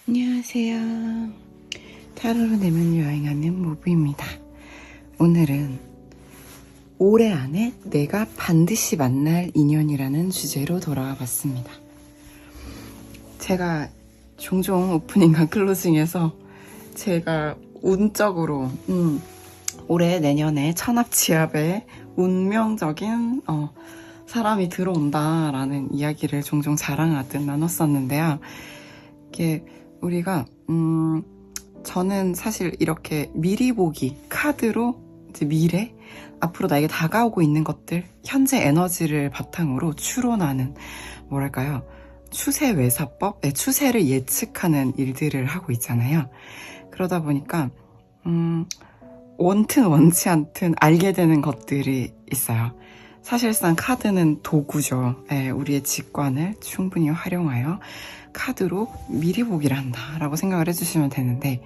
안녕하세요. 타로로 내면 여행하는 모브입니다. 오늘은 올해 안에 내가 반드시 만날 인연이라는 주제로 돌아와 봤습니다. 제가 종종 오프닝과 클로징에서 제가 운적으로 올해 내년에 천합지압에 운명적인 사람이 들어온다라는 이야기를 종종 자랑하듯 나눴었는데요. 이게 우리가 저는 사실 이렇게 미리 보기 카드로 이제 미래 앞으로 나에게 다가오고 있는 것들 현재 에너지를 바탕으로 추론하는 뭐랄까요 추세 외사법, 추세를 예측하는 일들을 하고 있잖아요. 그러다 보니까 원튼 원치 않든 알게 되는 것들이 있어요. 사실상 카드는 도구죠. 우리의 직관을 충분히 활용하여 카드로 미리 보기를 한다라고 생각을 해주시면 되는데,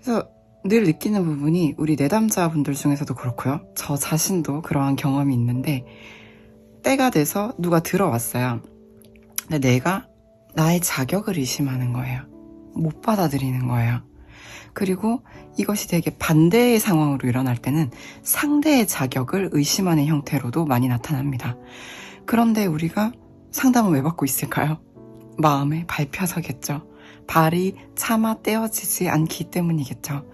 그래서 늘 느끼는 부분이 우리 내담자분들 중에서도 그렇고요. 저 자신도 그러한 경험이 있는데, 때가 돼서 누가 들어왔어요. 근데 내가 나의 자격을 의심하는 거예요. 못 받아들이는 거예요. 그리고 이것이 되게 반대의 상황으로 일어날 때는 상대의 자격을 의심하는 형태로도 많이 나타납니다. 그런데 우리가 상담을 왜 받고 있을까요? 마음에 밟혀서겠죠. 발이 차마 떼어지지 않기 때문이겠죠.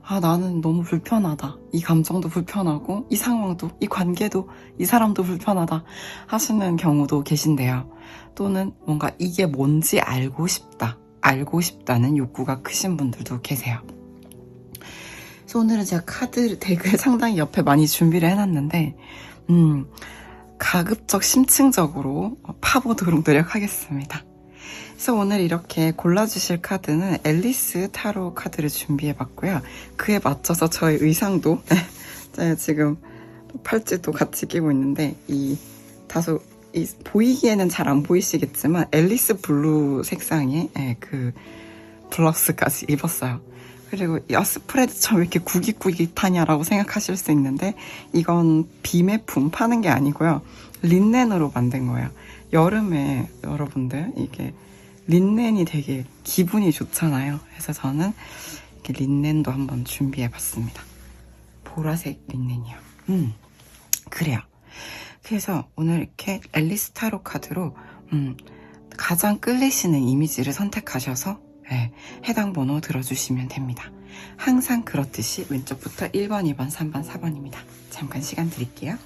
아, 나는 너무 불편하다. 이 감정도 불편하고, 이 상황도, 이 관계도, 이 사람도 불편하다 하시는 경우도 계신데요. 또는 뭔가 이게 뭔지 알고 싶다. 알고 싶다는 욕구가 크신 분들도 계세요. 그래서 오늘은 제가 카드 덱을 상당히 옆에 많이 준비를 해놨는데, 가급적 심층적으로 파보도록 노력하겠습니다. 그래서 오늘 이렇게 골라주실 카드는 앨리스 타로 카드를 준비해봤고요. 그에 맞춰서 저의 의상도 제가 지금 팔찌도 같이 끼고 있는데 다소 보이기에는 잘 안 보이시겠지만 앨리스 블루 색상의 그 블라우스까지 입었어요. 그리고 야, 스프레드처럼 왜 이렇게 구깃구깃하냐라고 생각하실 수 있는데 이건 비매품 파는 게 아니고요. 린넨으로 만든 거예요. 여름에 여러분들 이게 린넨이 되게 기분이 좋잖아요. 그래서 저는 이렇게 린넨도 한번 준비해봤습니다. 보라색 린넨이요. 그래요. 그래서 오늘 이렇게 앨리스 타로 카드로 가장 끌리시는 이미지를 선택하셔서 해당 번호 들어주시면 됩니다. 항상 그렇듯이 왼쪽부터 1번, 2번, 3번, 4번입니다. 잠깐 시간 드릴게요.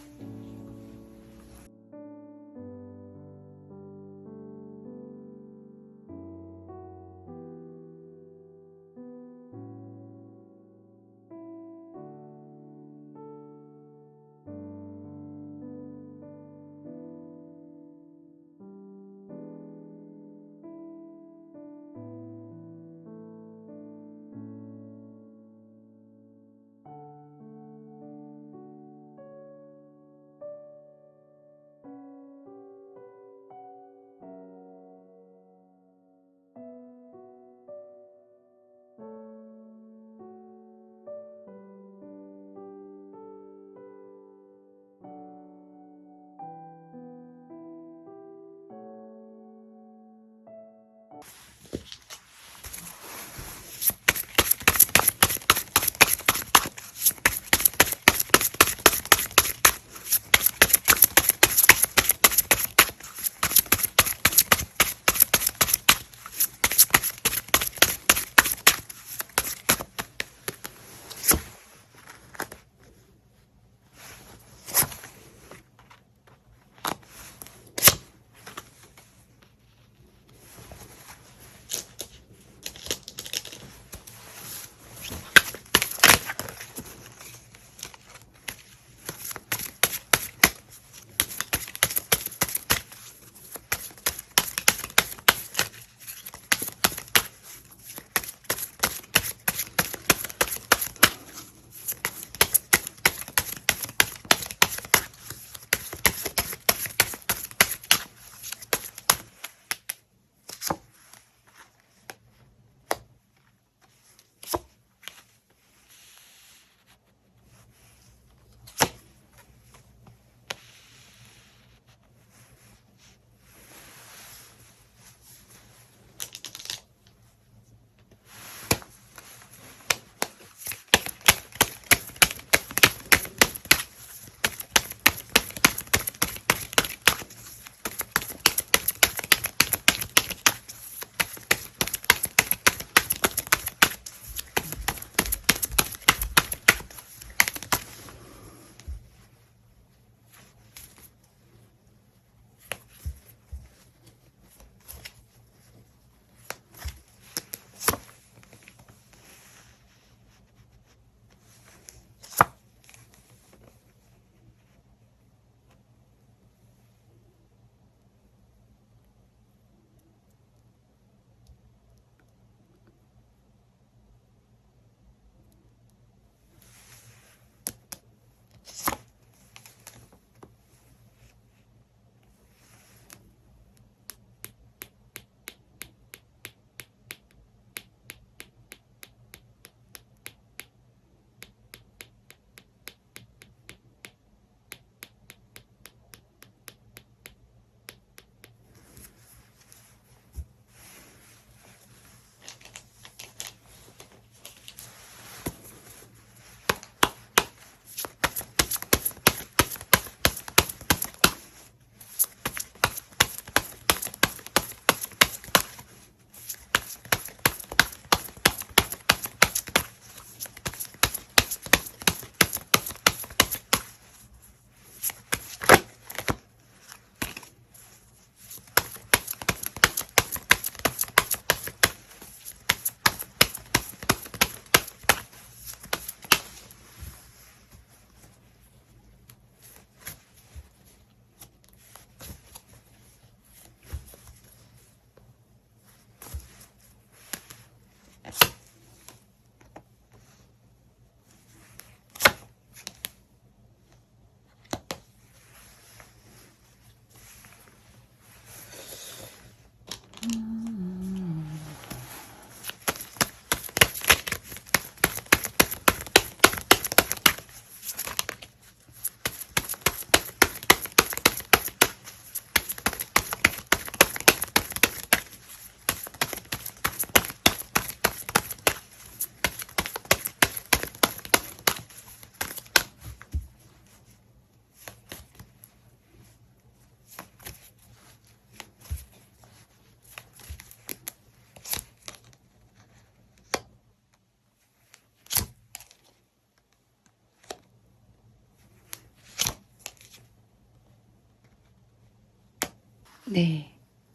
네,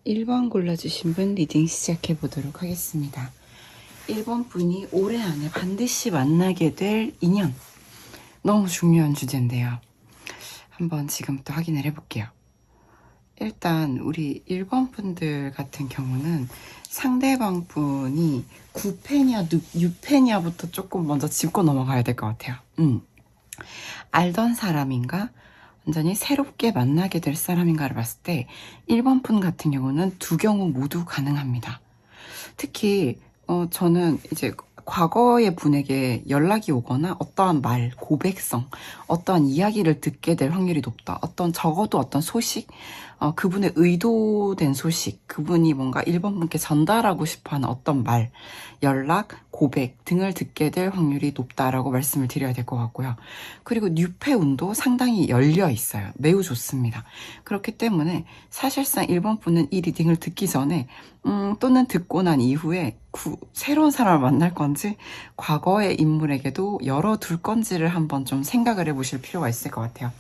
1번 골라주신 분 리딩 시작해 보도록 하겠습니다. 1번 분이 올해 안에 반드시 만나게 될 인연. 너무 중요한 주제인데요. 한번 지금부터 확인을 해볼게요. 일단 우리 1번 분들 같은 경우는 상대방 분이 9패냐 6패냐부터 조금 먼저 짚고 넘어가야 될 것 같아요. 알던 사람인가? 완전히 새롭게 만나게 될 사람인가를 봤을 때 1번 분 같은 경우는 두 경우 모두 가능합니다. 특히 저는 이제 과거의 분에게 연락이 오거나 어떠한 말, 고백성, 어떠한 이야기를 듣게 될 확률이 높다. 적어도 어떤 소식, 그분의 의도된 소식, 그분이 뭔가 1번 분께 전달하고 싶어하는 어떤 말, 연락, 고백 등을 듣게 될 확률이 높다라고 말씀을 드려야 될 것 같고요. 그리고 뉴페운도 상당히 열려 있어요. 매우 좋습니다. 그렇기 때문에 사실상 1번 분은 이 리딩을 듣기 전에 또는 듣고 난 이후에 새로운 사람을 만날 건지 과거의 인물에게도 열어둘 건지를 한번 좀 생각을 해보실 필요가 있을 것 같아요.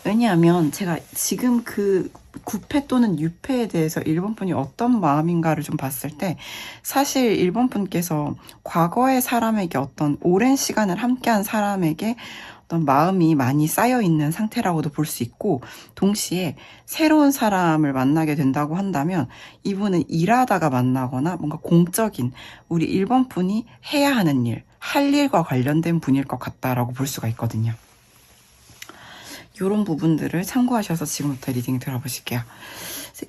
왜냐하면 제가 지금 그 9패 또는 6패에 대해서 1번 분이 어떤 마음인가를 좀 봤을 때 사실 1번 분께서 과거의 사람에게 어떤 오랜 시간을 함께한 사람에게 어떤 마음이 많이 쌓여 있는 상태라고도 볼 수 있고, 동시에 새로운 사람을 만나게 된다고 한다면 이분은 일하다가 만나거나 뭔가 공적인 우리 1번 분이 해야 하는 일, 할 일과 관련된 분일 것 같다라고 볼 수가 있거든요. 이런 부분들을 참고하셔서 지금부터 리딩 들어보실게요.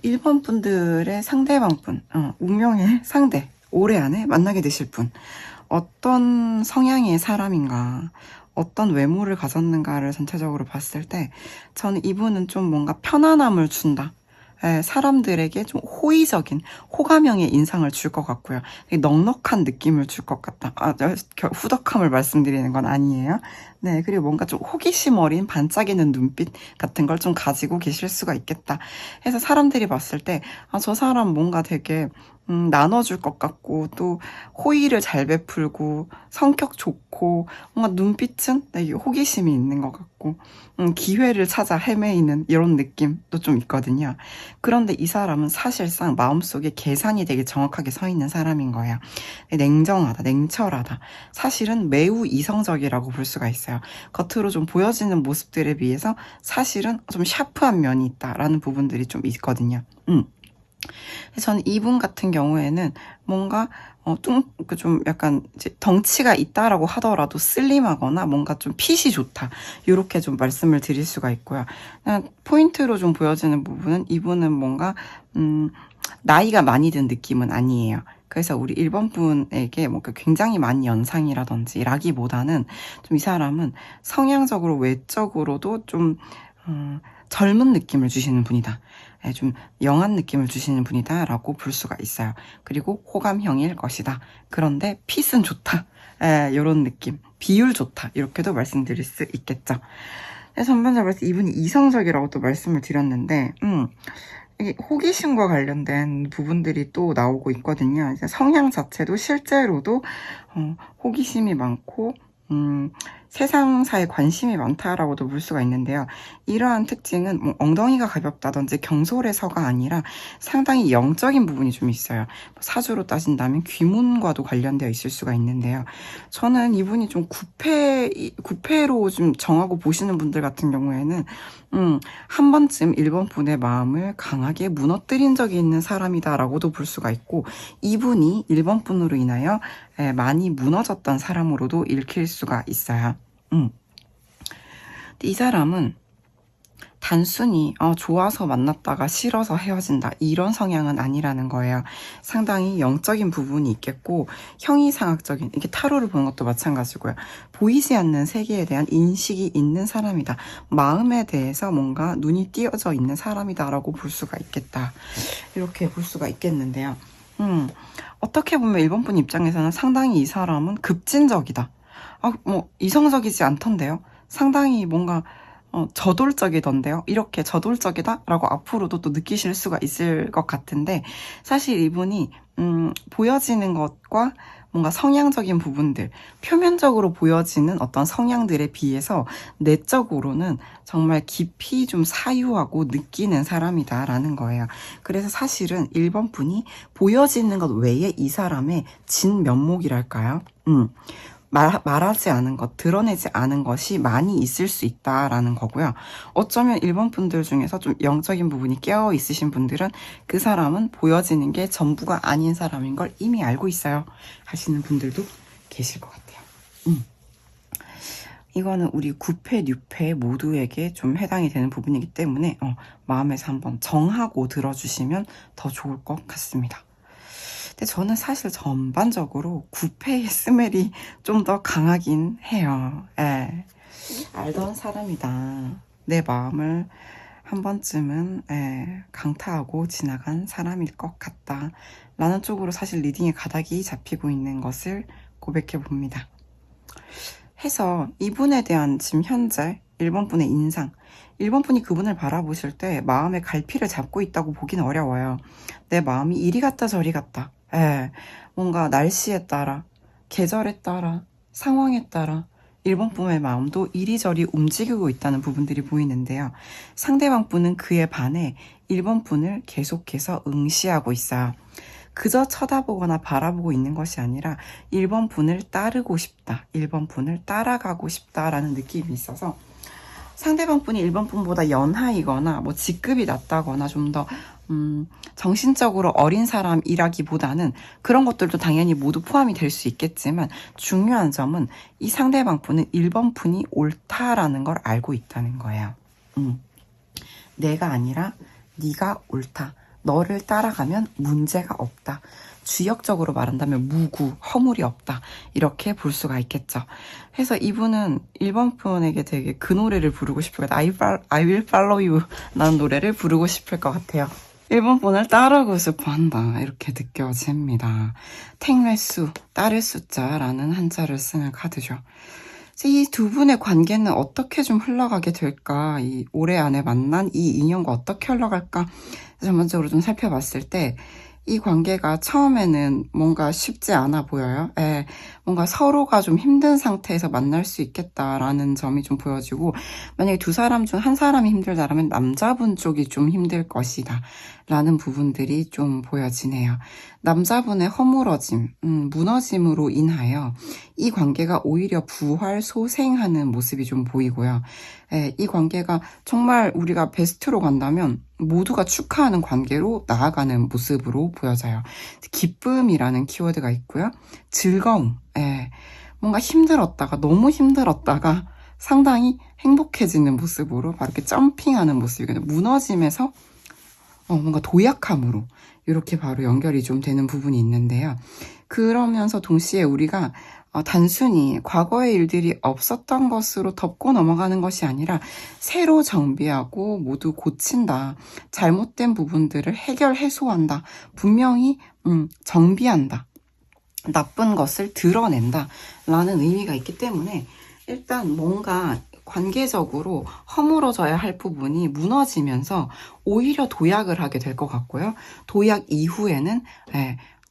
1번 분들의 상대방 분, 운명의 상대, 올해 안에 만나게 되실 분, 어떤 성향의 사람인가, 어떤 외모를 가졌는가를 전체적으로 봤을 때 저는 이분은 좀 뭔가 편안함을 준다. 사람들에게 좀 호의적인 호감형의 인상을 줄 것 같고요. 넉넉한 느낌을 줄 것 같다. 후덕함을 말씀드리는 건 아니에요. 네, 그리고 뭔가 좀 호기심 어린 반짝이는 눈빛 같은 걸 좀 가지고 계실 수가 있겠다. 해서 사람들이 봤을 때, 저 사람 뭔가 되게 나눠줄 것 같고, 또 호의를 잘 베풀고, 성격 좋고, 뭔가 눈빛은 되게 호기심이 있는 것 같고, 기회를 찾아 헤매이는 이런 느낌도 좀 있거든요. 그런데 이 사람은 사실상 마음속에 계산이 되게 정확하게 서 있는 사람인 거예요. 냉정하다, 냉철하다. 사실은 매우 이성적이라고 볼 수가 있어요. 겉으로 좀 보여지는 모습들에 비해서 사실은 좀 샤프한 면이 있다라는 부분들이 좀 있거든요. 저는 이분 같은 경우에는 뭔가 좀 약간 이제 덩치가 있다라고 하더라도 슬림하거나 뭔가 좀 핏이 좋다, 이렇게 좀 말씀을 드릴 수가 있고요. 포인트로 좀 보여지는 부분은 이분은 뭔가 나이가 많이 든 느낌은 아니에요. 그래서 우리 1번 분에게 뭔가 굉장히 많이 연상이라든지 라기보다는 좀 이 사람은 성향적으로 외적으로도 좀 젊은 느낌을 주시는 분이다. 좀 영한 느낌을 주시는 분이다 라고 볼 수가 있어요. 그리고 호감형일 것이다. 그런데 핏은 좋다. 이런 느낌. 비율 좋다. 이렇게도 말씀드릴 수 있겠죠. 전반적으로 이분이 이성적이라고 또 말씀을 드렸는데 이게 호기심과 관련된 부분들이 또 나오고 있거든요. 성향 자체도 실제로도 호기심이 많고 세상사에 관심이 많다라고도 볼 수가 있는데요. 이러한 특징은 뭐 엉덩이가 가볍다든지 경솔해서가 아니라 상당히 영적인 부분이 좀 있어요. 사주로 따진다면 귀문과도 관련되어 있을 수가 있는데요. 저는 이분이 좀 구패로 좀 정하고 보시는 분들 같은 경우에는 한 번쯤 1번 분의 마음을 강하게 무너뜨린 적이 있는 사람이다라고도 볼 수가 있고, 이분이 1번 분으로 인하여 많이 무너졌던 사람으로도 읽힐 수가 있어요. 이 사람은 단순히 좋아서 만났다가 싫어서 헤어진다, 이런 성향은 아니라는 거예요. 상당히 영적인 부분이 있겠고, 형이상학적인, 이게 타로를 보는 것도 마찬가지고요. 보이지 않는 세계에 대한 인식이 있는 사람이다. 마음에 대해서 뭔가 눈이 띄어져 있는 사람이다 라고 볼 수가 있겠다. 이렇게 볼 수가 있겠는데요. 어떻게 보면 1번 분 입장에서는 상당히 이 사람은 급진적이다. 뭐 이성적이지 않던데요. 상당히 뭔가 저돌적이던데요. 이렇게 저돌적이다라고 앞으로도 또 느끼실 수가 있을 것 같은데 사실 이분이 보여지는 것과 뭔가 성향적인 부분들, 표면적으로 보여지는 어떤 성향들에 비해서 내적으로는 정말 깊이 좀 사유하고 느끼는 사람이다라는 거예요. 그래서 사실은 1번 분이 보여지는 것 외에 이 사람의 진 면목이랄까요? 말하지 않은 것, 드러내지 않은 것이 많이 있을 수 있다라는 거고요. 어쩌면 1번 분들 중에서 좀 영적인 부분이 깨어 있으신 분들은 그 사람은 보여지는 게 전부가 아닌 사람인 걸 이미 알고 있어요 하시는 분들도 계실 것 같아요. 이거는 우리 9패, 6패 모두에게 좀 해당이 되는 부분이기 때문에 마음에서 한번 정하고 들어주시면 더 좋을 것 같습니다. 근데 저는 사실 전반적으로 9패의 스멜이 좀 더 강하긴 해요. 예. 알던 사람이다. 내 마음을 한 번쯤은 강타하고 지나간 사람일 것 같다. 라는 쪽으로 사실 리딩의 가닥이 잡히고 있는 것을 고백해 봅니다. 해서 이분에 대한 지금 현재 1번 분의 인상, 1번 분이 그분을 바라보실 때 마음의 갈피를 잡고 있다고 보긴 어려워요. 내 마음이 이리 갔다 저리 갔다. 뭔가 날씨에 따라, 계절에 따라, 상황에 따라 1번 분의 마음도 이리저리 움직이고 있다는 부분들이 보이는데요. 상대방 분은 그에 반해 1번 분을 계속해서 응시하고 있어요. 그저 쳐다보거나 바라보고 있는 것이 아니라 1번 분을 따르고 싶다, 1번 분을 따라가고 싶다라는 느낌이 있어서 상대방 분이 1번 분보다 연하이거나 뭐 직급이 낮다거나 좀 더 정신적으로 어린 사람이라기보다는 그런 것들도 당연히 모두 포함이 될 수 있겠지만 중요한 점은 이 상대방 분은 1번 분이 옳다라는 걸 알고 있다는 거예요. 내가 아니라 네가 옳다. 너를 따라가면 문제가 없다. 주역적으로 말한다면 무구, 허물이 없다. 이렇게 볼 수가 있겠죠. 그래서 이분은 1번 분에게 되게 그 노래를 부르고 싶을 것 같아요. I will follow you 라는 노래를 부르고 싶을 것 같아요. 1번 분을 따르고 싶어 한다. 이렇게 느껴집니다. 탱레수, 따를 숫자라는 한자를 쓰는 카드죠. 이 두 분의 관계는 어떻게 좀 흘러가게 될까? 이 올해 안에 만난 이 인연과 어떻게 흘러갈까? 전반적으로 좀 살펴봤을 때 이 관계가 처음에는 뭔가 쉽지 않아 보여요. 뭔가 서로가 좀 힘든 상태에서 만날 수 있겠다라는 점이 좀 보여지고 만약에 두 사람 중 한 사람이 힘들다라면 남자분 쪽이 좀 힘들 것이다 라는 부분들이 좀 보여지네요. 남자분의 허물어짐, 무너짐으로 인하여 이 관계가 오히려 부활, 소생하는 모습이 좀 보이고요. 이 관계가 정말 우리가 베스트로 간다면 모두가 축하하는 관계로 나아가는 모습으로 보여져요. 기쁨이라는 키워드가 있고요. 즐거움, 뭔가 힘들었다가 너무 힘들었다가 상당히 행복해지는 모습으로 바로 이렇게 점핑하는 모습이거든요. 무너짐에서 뭔가 도약함으로 이렇게 바로 연결이 좀 되는 부분이 있는데요. 그러면서 동시에 우리가 단순히 과거의 일들이 없었던 것으로 덮고 넘어가는 것이 아니라 새로 정비하고 모두 고친다. 잘못된 부분들을 해소한다. 분명히 정비한다. 나쁜 것을 드러낸다. 라는 의미가 있기 때문에 일단 뭔가 관계적으로 허물어져야 할 부분이 무너지면서 오히려 도약을 하게 될 것 같고요. 도약 이후에는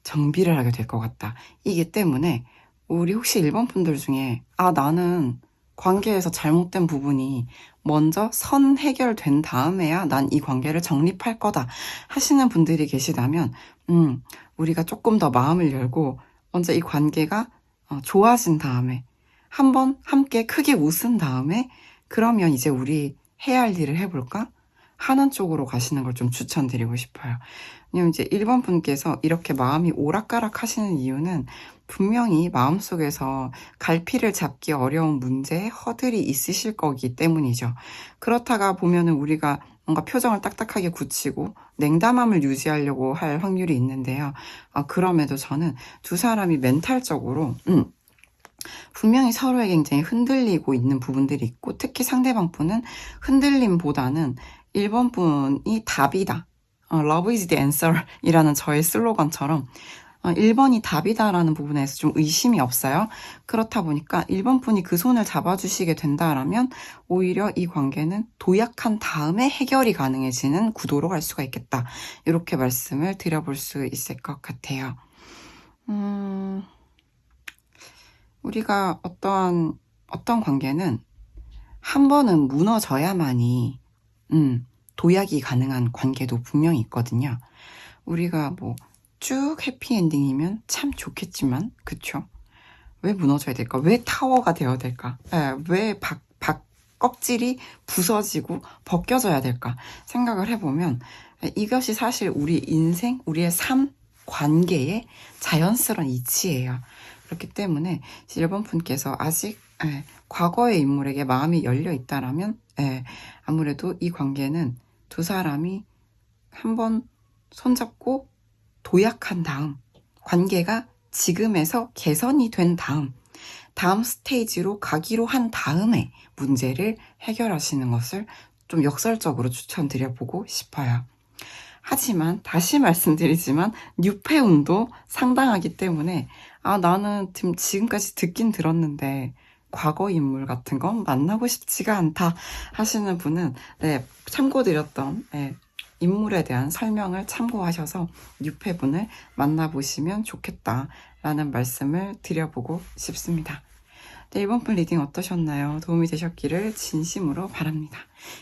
정비를 하게 될 것 같다. 이기 때문에 우리 혹시 1번 분들 중에 나는 관계에서 잘못된 부분이 먼저 선 해결된 다음에야 난 이 관계를 정립할 거다 하시는 분들이 계시다면 우리가 조금 더 마음을 열고 먼저 이 관계가 좋아진 다음에 한번 함께 크게 웃은 다음에 그러면 이제 우리 해야 할 일을 해볼까? 하는 쪽으로 가시는 걸 좀 추천드리고 싶어요. 왜냐면 이제 1번 분께서 이렇게 마음이 오락가락 하시는 이유는 분명히 마음속에서 갈피를 잡기 어려운 문제에 허들이 있으실 거기 때문이죠. 그렇다가 보면은 우리가 뭔가 표정을 딱딱하게 굳히고 냉담함을 유지하려고 할 확률이 있는데요. 그럼에도 저는 두 사람이 멘탈적으로 분명히 서로에게 굉장히 흔들리고 있는 부분들이 있고 특히 상대방 분은 흔들림보다는 1번 분이 답이다. Love is the answer 이라는 저의 슬로건처럼 1번이 답이다라는 부분에서 좀 의심이 없어요. 그렇다 보니까 1번 분이 그 손을 잡아주시게 된다라면 오히려 이 관계는 도약한 다음에 해결이 가능해지는 구도로 갈 수가 있겠다. 이렇게 말씀을 드려볼 수 있을 것 같아요. 우리가 어떤 관계는 한 번은 무너져야만이 도약이 가능한 관계도 분명히 있거든요. 우리가 뭐 쭉 해피엔딩이면 참 좋겠지만 그쵸? 왜 무너져야 될까? 왜 타워가 되어야 될까? 왜 껍질이 부서지고 벗겨져야 될까? 생각을 해보면 이것이 사실 우리 인생, 우리의 삶, 관계의 자연스러운 이치예요. 그렇기 때문에 1번 분께서 아직 과거의 인물에게 마음이 열려 있다라면 아무래도 이 관계는 두 사람이 한번 손잡고 도약한 다음, 관계가 지금에서 개선이 된 다음 스테이지로 가기로 한 다음에 문제를 해결하시는 것을 좀 역설적으로 추천드려보고 싶어요. 하지만 다시 말씀드리지만 뉴페운도 상당하기 때문에 나는 지금까지 듣긴 들었는데 과거 인물 같은 건 만나고 싶지가 않다 하시는 분은 참고드렸던 인물에 대한 설명을 참고하셔서 뉴페분을 만나보시면 좋겠다라는 말씀을 드려보고 싶습니다. 네, 이번 분 리딩 어떠셨나요? 도움이 되셨기를 진심으로 바랍니다.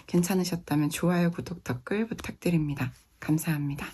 괜찮으셨다면 좋아요, 구독, 댓글 부탁드립니다. 감사합니다.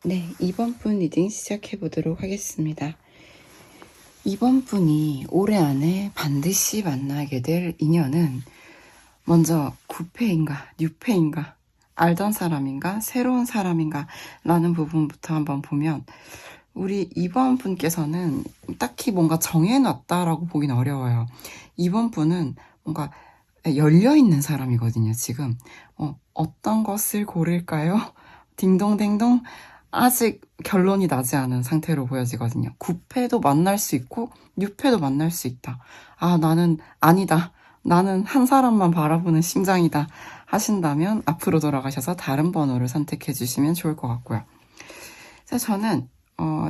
네, 이번 분 리딩 시작해 보도록 하겠습니다. 이번 분이 올해 안에 반드시 만나게 될 인연은 먼저 9패인가 6패인가 알던 사람인가 새로운 사람인가 라는 부분부터 한번 보면 우리 이번 분께서는 딱히 뭔가 정해놨다라고 보긴 어려워요. 이번 분은 뭔가 열려있는 사람이거든요. 지금 어떤 것을 고를까요? 딩동댕동 아직 결론이 나지 않은 상태로 보여지거든요. 9패도 만날 수 있고 6패도 만날 수 있다. 아, 나는 아니다. 나는 한 사람만 바라보는 심장이다 하신다면 앞으로 돌아가셔서 다른 번호를 선택해 주시면 좋을 것 같고요. 그래서 저는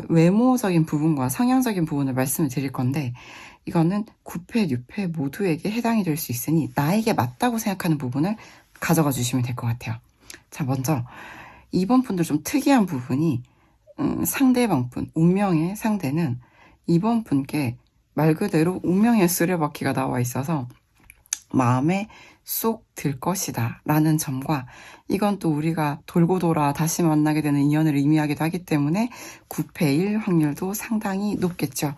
외모적인 부분과 성향적인 부분을 말씀을 드릴 건데 이거는 9패, 6패 모두에게 해당이 될 수 있으니 나에게 맞다고 생각하는 부분을 가져가 주시면 될 것 같아요. 자, 먼저 이번 분들 좀 특이한 부분이 상대방 분, 운명의 상대는 이번 분께 말 그대로 운명의 수레바퀴가 나와 있어서 마음에 쏙 들 것이다 라는 점과 이건 또 우리가 돌고 돌아 다시 만나게 되는 인연을 의미하기도 하기 때문에 9패일 확률도 상당히 높겠죠.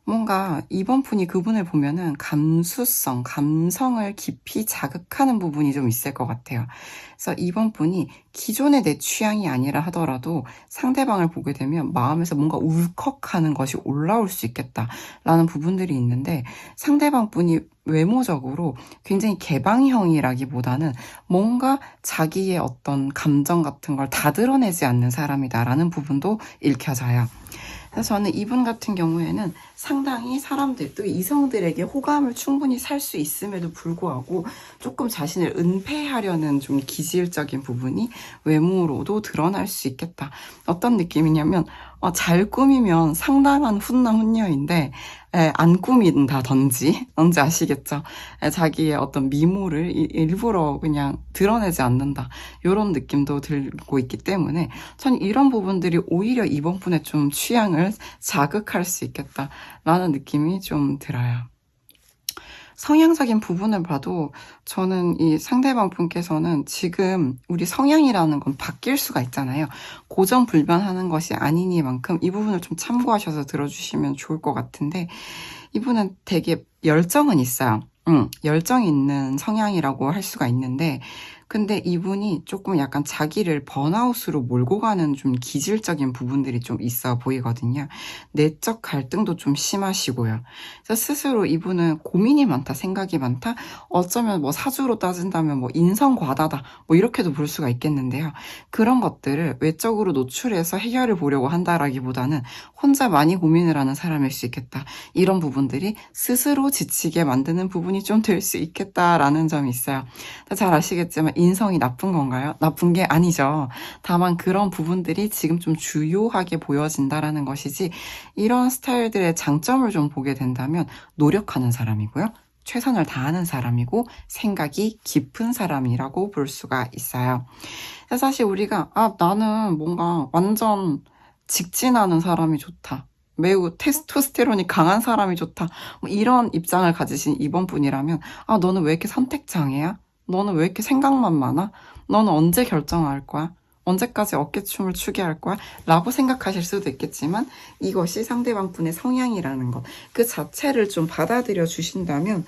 뭔가 이번 분이 그분을 보면은 감수성, 감성을 깊이 자극하는 부분이 좀 있을 것 같아요. 그래서 이번 분이 기존의 내 취향이 아니라 하더라도 상대방을 보게 되면 마음에서 뭔가 울컥하는 것이 올라올 수 있겠다라는 부분들이 있는데 상대방 분이 외모적으로 굉장히 개방형이라기보다는 뭔가 자기의 어떤 감정 같은 걸 다 드러내지 않는 사람이다라는 부분도 읽혀져요. 그래서 저는 이분 같은 경우에는 상당히 사람들, 또 이성들에게 호감을 충분히 살 수 있음에도 불구하고 조금 자신을 은폐하려는 좀 기질적인 부분이 외모로도 드러날 수 있겠다. 어떤 느낌이냐면 잘 꾸미면 상당한 훈남 훈녀인데 안 꾸민다든지 뭔지 아시겠죠? 자기의 어떤 미모를 일부러 그냥 드러내지 않는다. 이런 느낌도 들고 있기 때문에 전 이런 부분들이 오히려 이번 분의 좀 취향을 자극할 수 있겠다라는 느낌이 좀 들어요. 성향적인 부분을 봐도 저는 이 상대방 분께서는 지금 우리 성향이라는 건 바뀔 수가 있잖아요. 고정불변하는 것이 아니니만큼 이 부분을 좀 참고하셔서 들어주시면 좋을 것 같은데 이분은 되게 열정은 있어요. 열정이 있는 성향이라고 할 수가 있는데 근데 이분이 조금 약간 자기를 번아웃으로 몰고 가는 좀 기질적인 부분들이 좀 있어 보이거든요. 내적 갈등도 좀 심하시고요. 그래서 스스로 이분은 고민이 많다, 생각이 많다, 어쩌면 뭐 사주로 따진다면 뭐 인성 과다다, 뭐 이렇게도 볼 수가 있겠는데요. 그런 것들을 외적으로 노출해서 해결을 보려고 한다라기보다는 혼자 많이 고민을 하는 사람일 수 있겠다. 이런 부분들이 스스로 지치게 만드는 부분이 좀 될 수 있겠다라는 점이 있어요. 잘 아시겠지만 인성이 나쁜 건가요? 나쁜 게 아니죠. 다만 그런 부분들이 지금 좀 주요하게 보여진다라는 것이지 이런 스타일들의 장점을 좀 보게 된다면 노력하는 사람이고요. 최선을 다하는 사람이고 생각이 깊은 사람이라고 볼 수가 있어요. 사실 우리가 나는 뭔가 완전 직진하는 사람이 좋다. 매우 테스토스테론이 강한 사람이 좋다. 뭐 이런 입장을 가지신 이번 분이라면 너는 왜 이렇게 선택장애야? 너는 왜 이렇게 생각만 많아? 너는 언제 결정할 거야? 언제까지 어깨춤을 추게 할 거야? 라고 생각하실 수도 있겠지만 이것이 상대방 분의 성향이라는 것 그 자체를 좀 받아들여 주신다면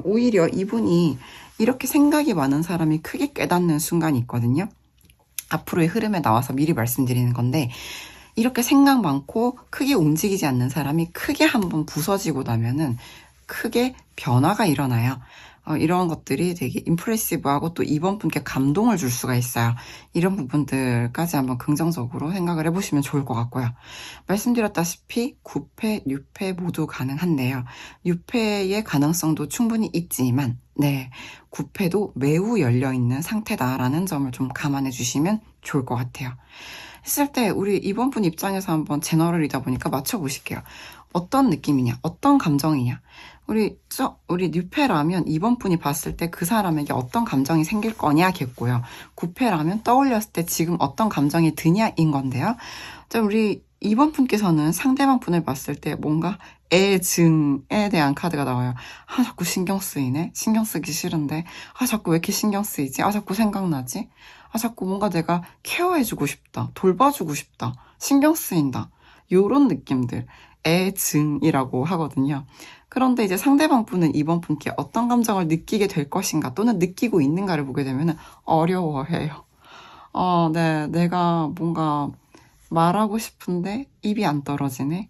오히려 이분이 이렇게 생각이 많은 사람이 크게 깨닫는 순간이 있거든요. 앞으로의 흐름에 나와서 미리 말씀드리는 건데 이렇게 생각 많고 크게 움직이지 않는 사람이 크게 한번 부서지고 나면은 크게 변화가 일어나요. 이런 것들이 되게 임프레시브하고 또 이번 분께 감동을 줄 수가 있어요. 이런 부분들까지 한번 긍정적으로 생각을 해보시면 좋을 것 같고요. 말씀드렸다시피 9패, 6패 모두 가능한데요. 6패의 가능성도 충분히 있지만 9패도 매우 열려있는 상태다라는 점을 좀 감안해 주시면 좋을 것 같아요. 했을 때 우리 이번 분 입장에서 한번 제너럴이다 보니까 맞춰보실게요. 어떤 느낌이냐? 어떤 감정이냐? 우리 뉴페라면 이번 분이 봤을 때 그 사람에게 어떤 감정이 생길 거냐겠고요. 9패라면 떠올렸을 때 지금 어떤 감정이 드냐인 건데요. 우리 이번 분께서는 상대방 분을 봤을 때 뭔가 애증에 대한 카드가 나와요. 자꾸 신경 쓰이네? 신경 쓰기 싫은데. 자꾸 왜 이렇게 신경 쓰이지? 자꾸 생각나지? 자꾸 뭔가 내가 케어해주고 싶다, 돌봐주고 싶다, 신경 쓰인다, 요런 느낌들, 애증이라고 하거든요. 그런데 이제 상대방 분은 이번 분께 어떤 감정을 느끼게 될 것인가 또는 느끼고 있는가를 보게 되면 어려워해요. 네, 내가 뭔가 말하고 싶은데 입이 안 떨어지네.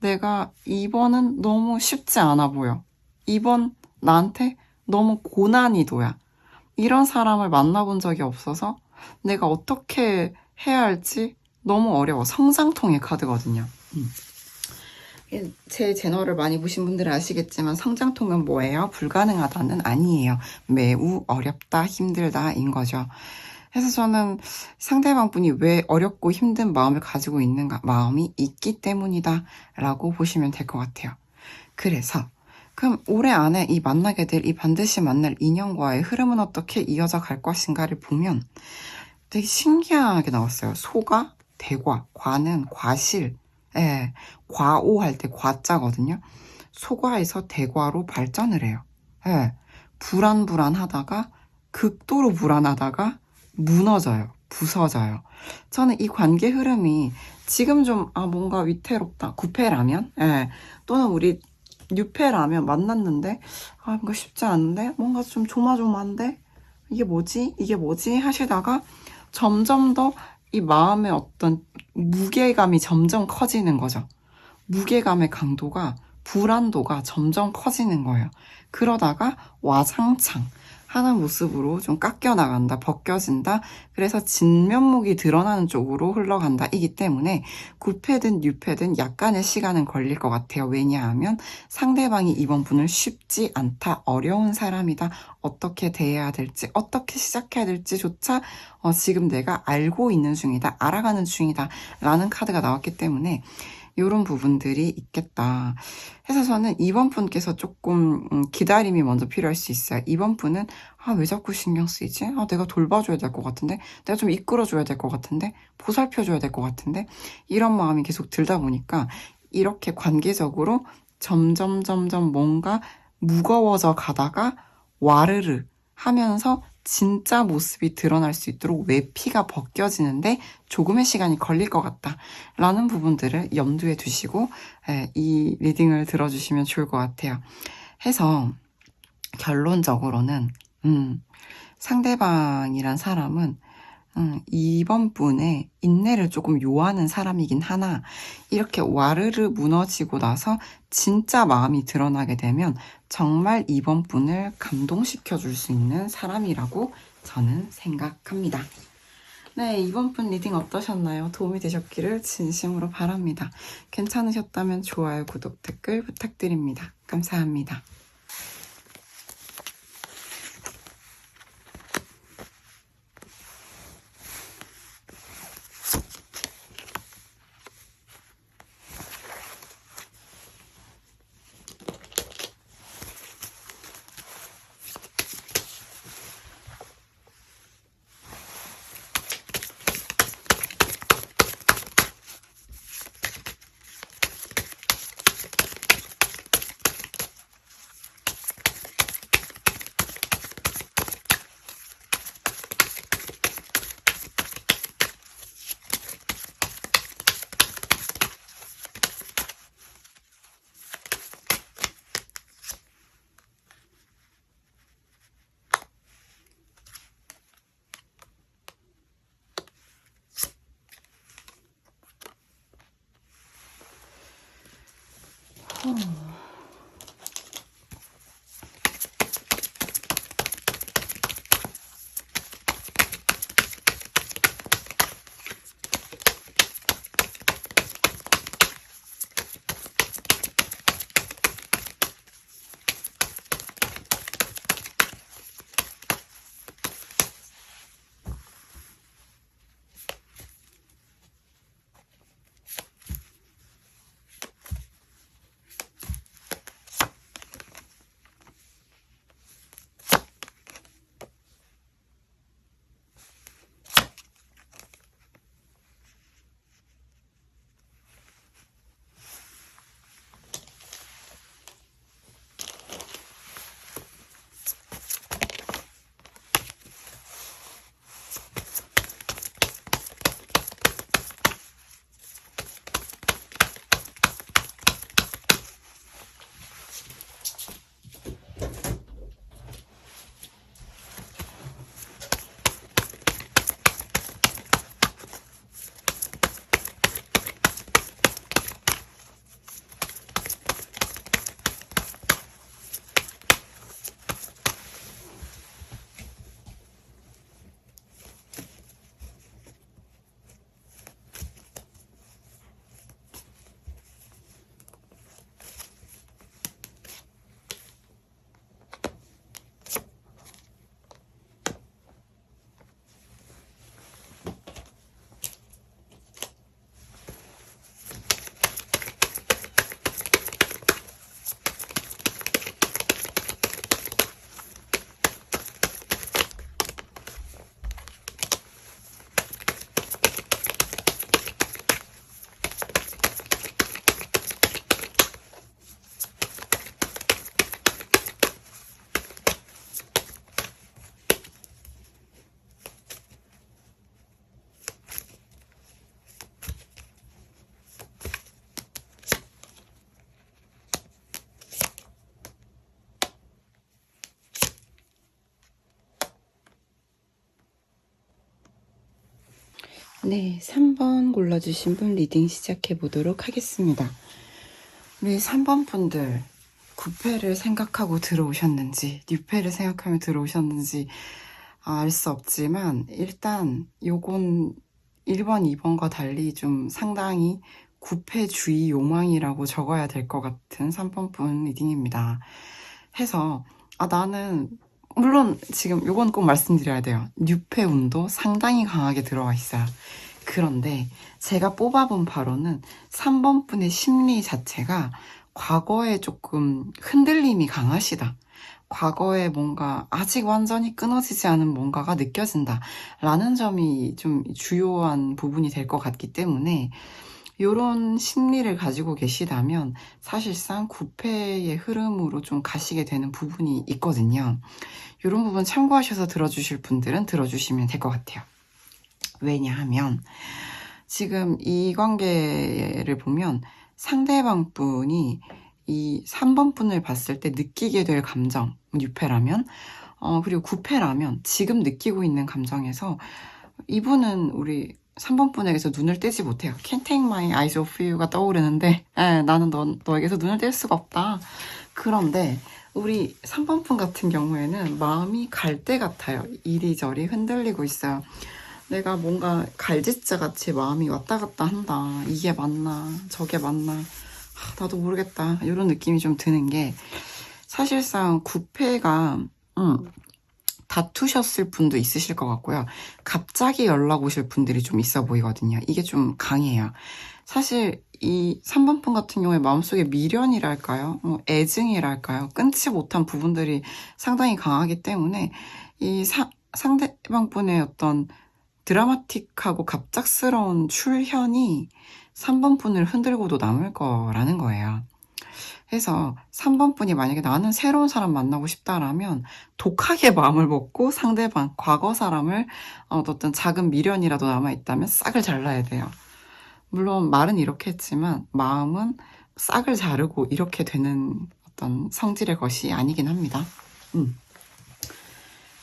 내가 이번은 너무 쉽지 않아 보여. 이번 나한테 너무 고난이도야. 이런 사람을 만나본 적이 없어서 내가 어떻게 해야 할지 너무 어려워. 성장통의 카드거든요. 제 채널을 많이 보신 분들은 아시겠지만 성장통은 뭐예요? 불가능하다는 아니에요. 매우 어렵다, 힘들다인 거죠. 그래서 저는 상대방 분이 왜 어렵고 힘든 마음을 가지고 있는가, 마음이 있기 때문이다 라고 보시면 될 것 같아요. 그래서 그럼 올해 안에 이 만나게 될 이 반드시 만날 인연과의 흐름은 어떻게 이어져 갈 것인가를 보면 되게 신기하게 나왔어요. 소가, 대과, 과는 과실, 예, 과오할 때 과자거든요. 소과에서 대과로 발전을 해요. 예, 불안하다가 극도로 불안하다가 무너져요. 부서져요. 저는 이 관계 흐름이 지금 좀 뭔가 위태롭다. 구패라면, 예, 또는 우리 뉴패라면 만났는데 뭔가 쉽지 않은데 뭔가 좀 조마조마한데 이게 뭐지? 이게 뭐지? 하시다가 점점 더 이 마음의 어떤 무게감이 점점 커지는 거죠. 무게감의 강도가, 불안도가 점점 커지는 거예요. 그러다가 와장창 하는 모습으로 좀 깎여나간다, 벗겨진다. 그래서 진면목이 드러나는 쪽으로 흘러간다. 이기 때문에 구패든 뉴패든 약간의 시간은 걸릴 것 같아요. 왜냐하면 상대방이 이번 분을 쉽지 않다, 어려운 사람이다. 어떻게 대해야 될지, 어떻게 시작해야 될지조차 지금 내가 알고 있는 중이다, 알아가는 중이다 라는 카드가 나왔기 때문에 이런 부분들이 있겠다. 해서 저는 이번 분께서 조금 기다림이 먼저 필요할 수 있어요. 이번 분은 왜 자꾸 신경 쓰이지? 내가 돌봐줘야 될 것 같은데, 내가 좀 이끌어줘야 될 것 같은데, 보살펴줘야 될 것 같은데, 이런 마음이 계속 들다 보니까 이렇게 관계적으로 점점 뭔가 무거워져 가다가 와르르 하면서 진짜 모습이 드러날 수 있도록 외피가 벗겨지는데 조금의 시간이 걸릴 것 같다 라는 부분들을 염두에 두시고 이 리딩을 들어주시면 좋을 것 같아요. 해서 결론적으로는 상대방이란 사람은 이번 분의 인내를 조금 요하는 사람이긴 하나 이렇게 와르르 무너지고 나서 진짜 마음이 드러나게 되면 정말 이번 분을 감동시켜 줄 수 있는 사람이라고 저는 생각합니다. 네, 이번 분 리딩 어떠셨나요? 도움이 되셨기를 진심으로 바랍니다. 괜찮으셨다면 좋아요, 구독, 댓글 부탁드립니다. 감사합니다. 네, 3번 골라주신 분 리딩 시작해 보도록 하겠습니다. 우리 3번 분들 9패를 생각하고 들어오셨는지 뉴패를 생각하며 들어오셨는지 알 수 없지만 일단 요건 1번, 2번과 달리 좀 상당히 9패주의 요망이라고 적어야 될 것 같은 3번 분 리딩입니다. 해서 나는 물론 지금 요건 꼭 말씀드려야 돼요. 뉴패 운도 상당히 강하게 들어와 있어요. 그런데 제가 뽑아본 바로는 3번 분의 심리 자체가 과거에 조금 흔들림이 강하시다. 과거에 뭔가 아직 완전히 끊어지지 않은 뭔가가 느껴진다. 라는 점이 좀 주요한 부분이 될 것 같기 때문에 이런 심리를 가지고 계시다면 사실상 9패의 흐름으로 좀 가시게 되는 부분이 있거든요. 이런 부분 참고하셔서 들어주실 분들은 들어주시면 될 것 같아요. 왜냐하면 지금 이 관계를 보면 상대방 분이 이 3번 분을 봤을 때 느끼게 될 감정, 6패라면 그리고 9패라면 지금 느끼고 있는 감정에서 이분은 우리 3번 분에게서 눈을 떼지 못해요. Can't take my eyes off you가 떠오르는데 나는 너에게서 눈을 뗄 수가 없다. 그런데 우리 3번 분 같은 경우에는 마음이 갈대 같아요. 이리저리 흔들리고 있어요. 내가 뭔가 갈짓자 같이 마음이 왔다 갔다 한다. 이게 맞나 저게 맞나 나도 모르겠다. 이런 느낌이 좀 드는 게 사실상 9패가 다투셨을 분도 있으실 것 같고요. 갑자기 연락 오실 분들이 좀 있어 보이거든요. 이게 좀 강해요. 사실 이 3번 분 같은 경우에 마음속에 미련이랄까요? 애증이랄까요? 끊지 못한 부분들이 상당히 강하기 때문에 이 상대방 분의 어떤 드라마틱하고 갑작스러운 출현이 3번 분을 흔들고도 남을 거라는 거예요. 해서 3번 분이 만약에 나는 새로운 사람 만나고 싶다라면 독하게 마음을 먹고 상대방, 과거 사람을 어떤 작은 미련이라도 남아있다면 싹을 잘라야 돼요. 물론 말은 이렇게 했지만 마음은 싹을 자르고 이렇게 되는 어떤 성질의 것이 아니긴 합니다.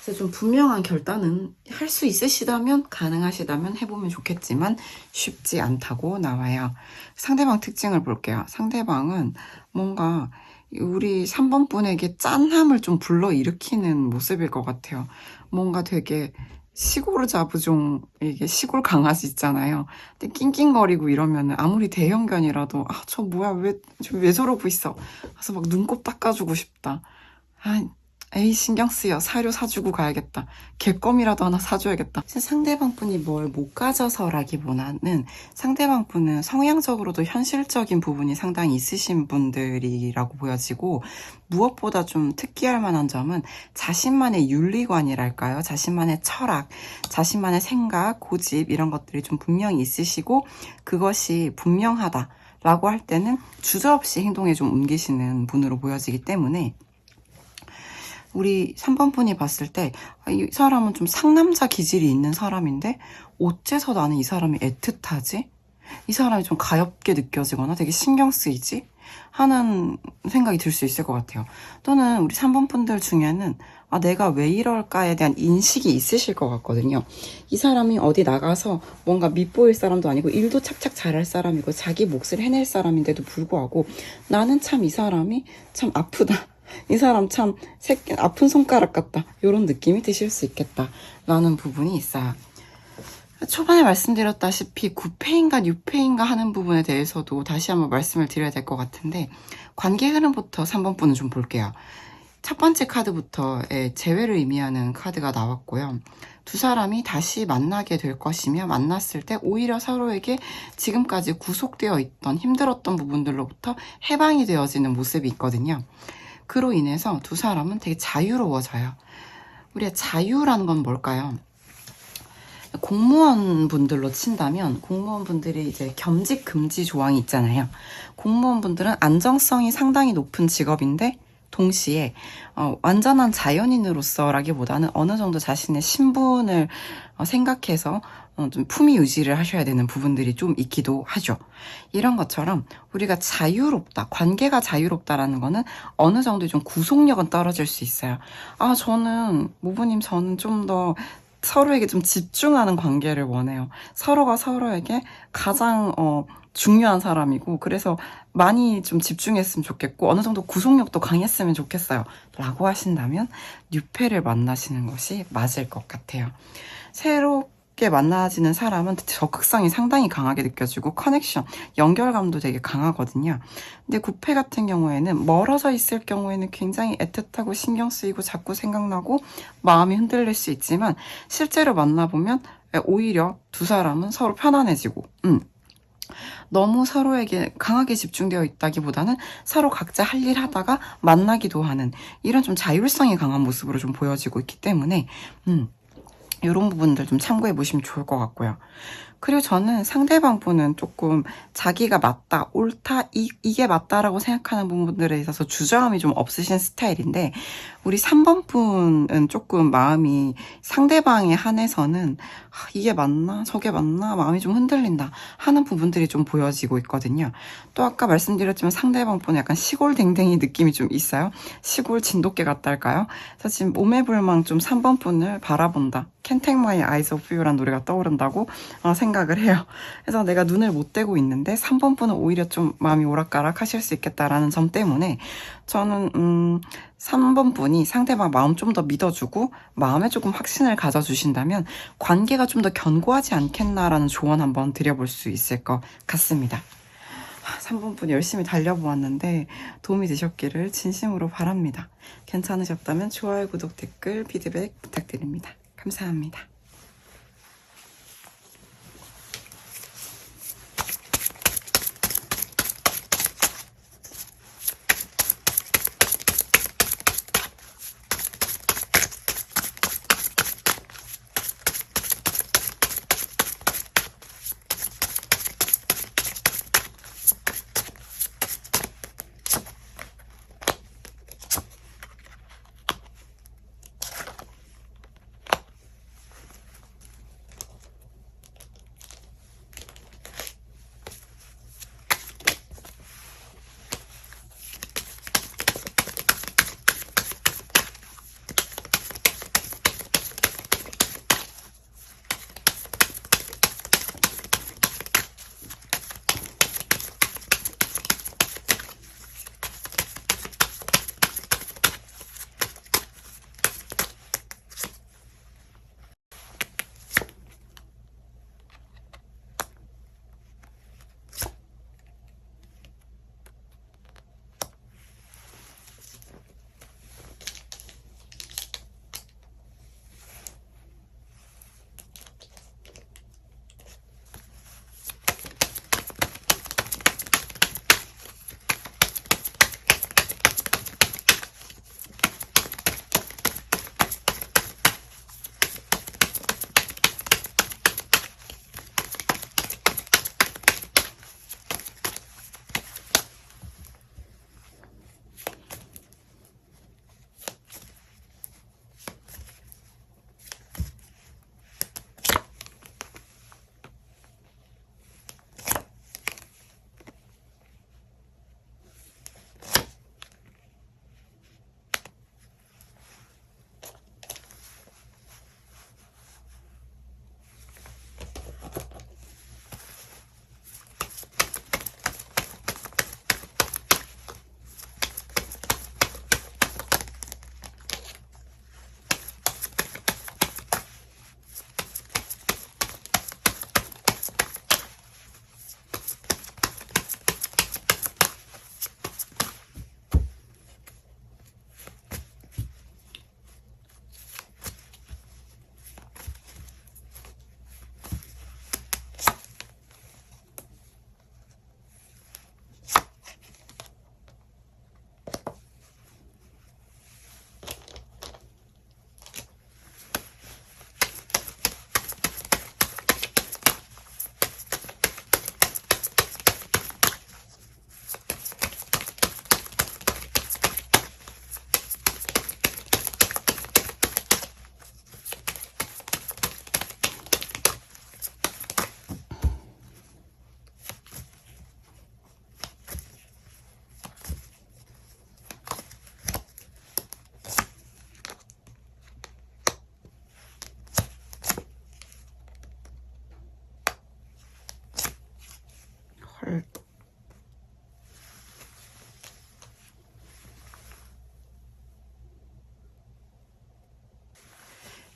그래서 좀 분명한 결단은 할 수 있으시다면 가능하시다면 해보면 좋겠지만 쉽지 않다고 나와요. 상대방 특징을 볼게요. 상대방은 뭔가 우리 3번 분에게 짠함을 좀 불러일으키는 모습일 것 같아요. 뭔가 되게 시골자부종, 이게 시골 강아지 있잖아요. 근데 낑낑거리고 이러면 아무리 대형견이라도 저 뭐야 왜 저러고 있어. 그래서 막 눈곱 닦아주고 싶다. 에이 신경 쓰여. 사료 사주고 가야겠다. 개껌이라도 하나 사줘야겠다. 상대방 분이 뭘 못 가져서라기보다는 상대방 분은 성향적으로도 현실적인 부분이 상당히 있으신 분들이라고 보여지고 무엇보다 좀 특기할 만한 점은 자신만의 윤리관이랄까요? 자신만의 철학, 자신만의 생각, 고집 이런 것들이 좀 분명히 있으시고 그것이 분명하다 라고 할 때는 주저없이 행동에 좀 옮기시는 분으로 보여지기 때문에 우리 3번 분이 봤을 때 이 사람은 좀 상남자 기질이 있는 사람인데 어째서 나는 이 사람이 애틋하지? 이 사람이 좀 가엽게 느껴지거나 되게 신경 쓰이지? 하는 생각이 들 수 있을 것 같아요. 또는 우리 3번 분들 중에는 내가 왜 이럴까에 대한 인식이 있으실 것 같거든요. 이 사람이 어디 나가서 뭔가 밉보일 사람도 아니고 일도 착착 잘할 사람이고 자기 몫을 해낼 사람인데도 불구하고 나는 참 이 사람이 참 아프다. 이 사람 참 아픈 손가락 같다. 이런 느낌이 드실 수 있겠다 라는 부분이 있어요. 초반에 말씀드렸다시피 9패인가 6패인가 하는 부분에 대해서도 다시 한번 말씀을 드려야 될 것 같은데 관계 흐름부터 3번 분은 좀 볼게요. 첫 번째 카드부터의 재회를 의미하는 카드가 나왔고요. 두 사람이 다시 만나게 될 것이며 만났을 때 오히려 서로에게 지금까지 구속되어 있던 힘들었던 부분들로부터 해방이 되어지는 모습이 있거든요. 그로 인해서 두 사람은 되게 자유로워져요. 우리가 자유라는 건 뭘까요? 공무원분들로 친다면 공무원분들이 이제 겸직 금지 조항이 있잖아요. 공무원분들은 안정성이 상당히 높은 직업인데 동시에 완전한 자연인으로서라기보다는 어느 정도 자신의 신분을 생각해서 좀 품위 유지를 하셔야 되는 부분들이 좀 있기도 하죠. 이런 것처럼 우리가 자유롭다, 관계가 자유롭다라는 거는 어느 정도 좀 구속력은 떨어질 수 있어요. 저는 모부님 저는 좀 더 서로에게 좀 집중하는 관계를 원해요. 서로가 서로에게 가장 중요한 사람이고, 그래서 많이 좀 집중했으면 좋겠고 어느 정도 구속력도 강했으면 좋겠어요 라고 하신다면 뉴페를 만나시는 것이 맞을 것 같아요. 새롭게 만나지는 사람은 적극성이 상당히 강하게 느껴지고 커넥션, 연결감도 되게 강하거든요. 근데 구페 같은 경우에는 멀어져 있을 경우에는 굉장히 애틋하고 신경 쓰이고 자꾸 생각나고 마음이 흔들릴 수 있지만 실제로 만나보면 오히려 두 사람은 서로 편안해지고 너무 서로에게 강하게 집중되어 있다기보다는 서로 각자 할 일 하다가 만나기도 하는 이런 좀 자율성이 강한 모습으로 좀 보여지고 있기 때문에 이런 부분들 좀 참고해 보시면 좋을 것 같고요. 그리고 저는 상대방 분은 조금 자기가 맞다, 옳다, 이게 맞다라고 생각하는 부분들에 있어서 주저함이 좀 없으신 스타일인데, 우리 3번 분은 조금 마음이 상대방에 한해서는 이게 맞나? 저게 맞나? 마음이 좀 흔들린다 하는 부분들이 좀 보여지고 있거든요. 또 아까 말씀드렸지만 상대방 분은 약간 시골댕댕이 느낌이 좀 있어요. 시골 진돗개 같다 할까요? 그래서 지금 오매불망 좀 3번 분을 바라본다. Can't Take My Eyes Off You라는 노래가 떠오른다고 생각을 해요. 그래서 내가 눈을 못 떼고 있는데 3번 분은 오히려 좀 마음이 오락가락 하실 수 있겠다라는 점 때문에 저는 3번 분이 상대방 마음 좀 더 믿어주고 마음에 조금 확신을 가져주신다면 관계가 좀 더 견고하지 않겠나라는 조언 한번 드려볼 수 있을 것 같습니다. 3번 분 열심히 달려보았는데 도움이 되셨기를 진심으로 바랍니다. 괜찮으셨다면 좋아요, 구독, 댓글, 피드백 부탁드립니다. 감사합니다.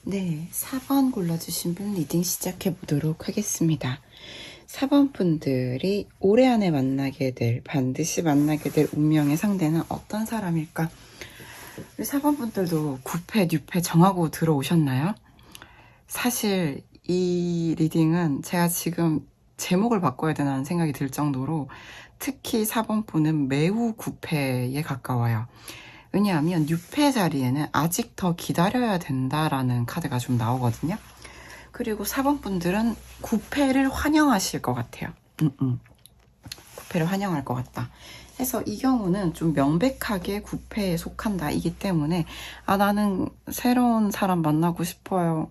네, 4번 골라주신 분 리딩 시작해 보도록 하겠습니다. 4번 분들이 올해 안에 만나게 될, 반드시 만나게 될 운명의 상대는 어떤 사람일까? 우리 4번 분들도 9패, 6패 정하고 들어오셨나요? 사실 이 리딩은 제가 지금 제목을 바꿔야 되나 하는 생각이 들 정도로 특히 4번 분은 매우 9패에 가까워요. 왜냐하면 6패 자리에는 아직 더 기다려야 된다라는 카드가 좀 나오거든요. 그리고 4번 분들은 9패를 환영하실 것 같아요. 9패를 환영할 것 같다. 해서 이 경우는 좀 명백하게 9패에 속한다 이기 때문에 나는 새로운 사람 만나고 싶어요.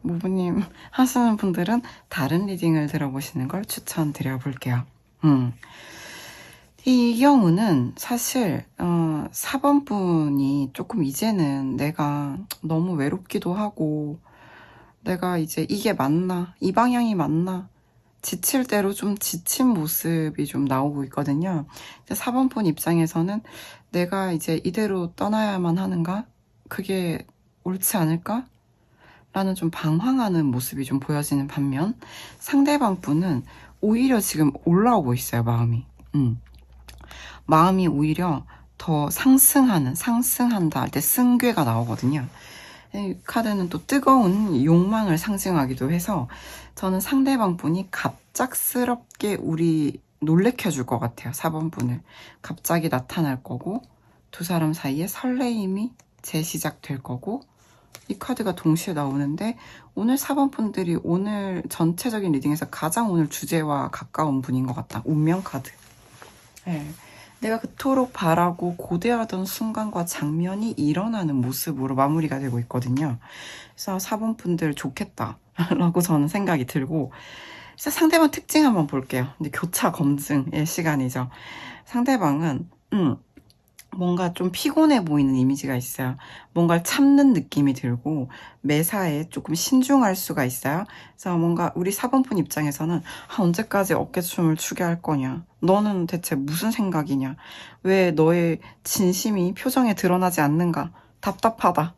무부님 하시는 분들은 다른 리딩을 들어보시는 걸 추천드려 볼게요. 이 경우는 사실 4번 분이 조금 이제는 내가 너무 외롭기도 하고 내가 이제 이게 맞나? 이 방향이 맞나? 지칠 대로 좀 지친 모습이 좀 나오고 있거든요. 4번 분 입장에서는 내가 이제 이대로 떠나야만 하는가? 그게 옳지 않을까? 라는 좀 방황하는 모습이 좀 보여지는 반면 상대방 분은 오히려 지금 올라오고 있어요, 마음이. 마음이 오히려 더 상승한다 할 때 승괴가 나오거든요. 이 카드는 또 뜨거운 욕망을 상징하기도 해서 저는 상대방 분이 갑작스럽게 우리 놀래켜 줄 것 같아요. 4번 분을. 갑자기 나타날 거고 두 사람 사이에 설레임이 재시작될 거고 이 카드가 동시에 나오는데 오늘 4번 분들이 오늘 전체적인 리딩에서 가장 오늘 주제와 가까운 분인 것 같다. 운명 카드. 네. 내가 그토록 바라고 고대하던 순간과 장면이 일어나는 모습으로 마무리가 되고 있거든요. 그래서 4번 분들 좋겠다 라고 저는 생각이 들고 상대방 특징 한번 볼게요. 근데 교차 검증의 시간이죠. 상대방은 뭔가 좀 피곤해 보이는 이미지가 있어요. 뭔가를 참는 느낌이 들고 매사에 조금 신중할 수가 있어요. 그래서 뭔가 우리 4번 분 입장에서는 언제까지 어깨춤을 추게 할 거냐? 너는 대체 무슨 생각이냐? 왜 너의 진심이 표정에 드러나지 않는가? 답답하다.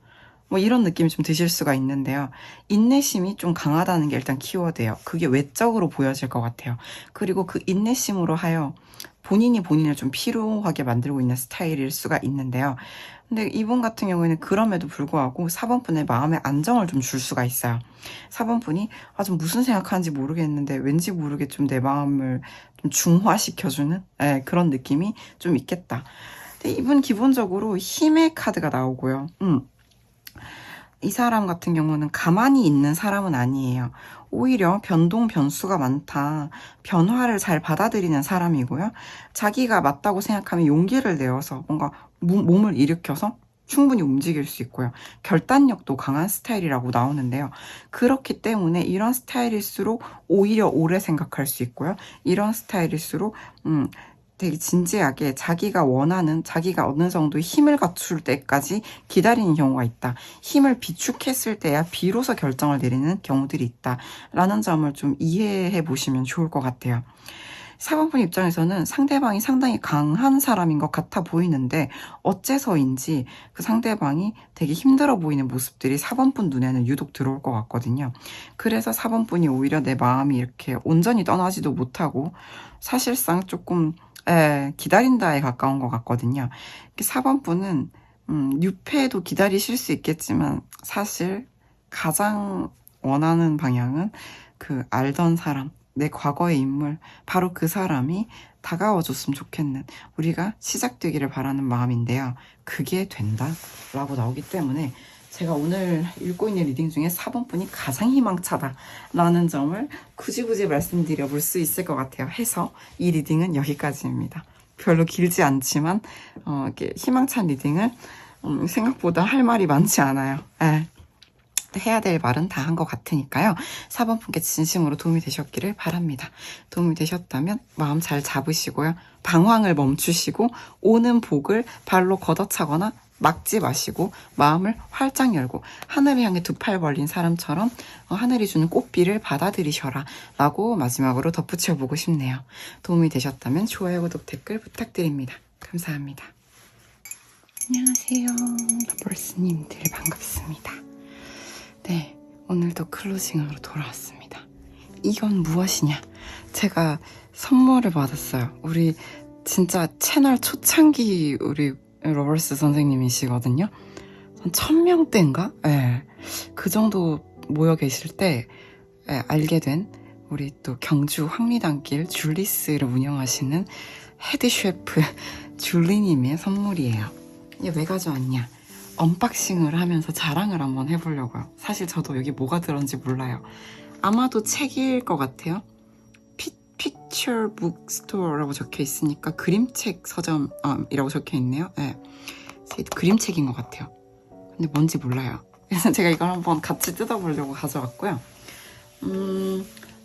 뭐 이런 느낌이 좀 드실 수가 있는데요. 인내심이 좀 강하다는 게 일단 키워드예요. 그게 외적으로 보여질 것 같아요. 그리고 그 인내심으로 하여 본인이 본인을 좀 피로하게 만들고 있는 스타일일 수가 있는데요. 근데 이분 같은 경우에는 그럼에도 불구하고 4번 분의 마음에 안정을 좀 줄 수가 있어요. 4번 분이 좀 무슨 생각하는지 모르겠는데 왠지 모르게 좀 내 마음을 좀 중화시켜주는 그런 느낌이 좀 있겠다. 근데 이분 기본적으로 힘의 카드가 나오고요. 이 사람 같은 경우는 가만히 있는 사람은 아니에요. 오히려 변수가 많다. 변화를 잘 받아들이는 사람이고요. 자기가 맞다고 생각하면 용기를 내어서 뭔가 몸을 일으켜서 충분히 움직일 수 있고요. 결단력도 강한 스타일이라고 나오는데요. 그렇기 때문에 이런 스타일일수록 오히려 오래 생각할 수 있고요. 이런 스타일일수록 되게 진지하게 자기가 원하는 자기가 어느 정도 힘을 갖출 때까지 기다리는 경우가 있다. 힘을 비축했을 때야 비로소 결정을 내리는 경우들이 있다. 라는 점을 좀 이해해 보시면 좋을 것 같아요. 4번분 입장에서는 상대방이 상당히 강한 사람인 것 같아 보이는데 어째서인지 그 상대방이 되게 힘들어 보이는 모습들이 4번분 눈에는 유독 들어올 것 같거든요. 그래서 4번분이 오히려 내 마음이 이렇게 온전히 떠나지도 못하고 사실상 조금 기다린다에 가까운 것 같거든요. 4번분은 6패도 기다리실 수 있겠지만 사실 가장 원하는 방향은 그 알던 사람, 내 과거의 인물, 바로 그 사람이 다가와줬으면 좋겠는 우리가 시작되기를 바라는 마음인데요. 그게 된다 라고 나오기 때문에 제가 오늘 읽고 있는 리딩 중에 4번 분이 가장 희망차다라는 점을 굳이 말씀드려 볼 수 있을 것 같아요. 해서 이 리딩은 여기까지입니다. 별로 길지 않지만 이렇게 희망찬 리딩을 생각보다 할 말이 많지 않아요. 해야 될 말은 다 한 것 같으니까요. 4번 분께 진심으로 도움이 되셨기를 바랍니다. 도움이 되셨다면 마음 잘 잡으시고요. 방황을 멈추시고 오는 복을 발로 걷어차거나 막지 마시고 마음을 활짝 열고 하늘을 향해 두 팔 벌린 사람처럼 하늘이 주는 꽃비를 받아들이셔라 라고 마지막으로 덧붙여 보고 싶네요. 도움이 되셨다면 좋아요, 구독, 댓글 부탁드립니다. 감사합니다. 안녕하세요. 러블스님들 반갑습니다. 네, 오늘도 클로징으로 돌아왔습니다. 이건 무엇이냐? 제가 선물을 받았어요. 우리 진짜 채널 초창기 우리 러버스 선생님이시거든요. 한 1000명대인가? 예. 그 정도 모여 계실 때 알게 된 우리 또 경주 황리단길 줄리스를 운영하시는 헤드 셰프 줄리님의 선물이에요. 이게 왜 가져왔냐? 언박싱을 하면서 자랑을 한번 해보려고요. 사실 저도 여기 뭐가 들었는지 몰라요. 아마도 책일 것 같아요. Picture Book Store라고 적혀 있으니까 그림책 서점이라고 적혀 있네요. 네. 그림책인 것 같아요. 근데 뭔지 몰라요. 그래서 제가 이걸 한번 같이 뜯어보려고 가져왔고요.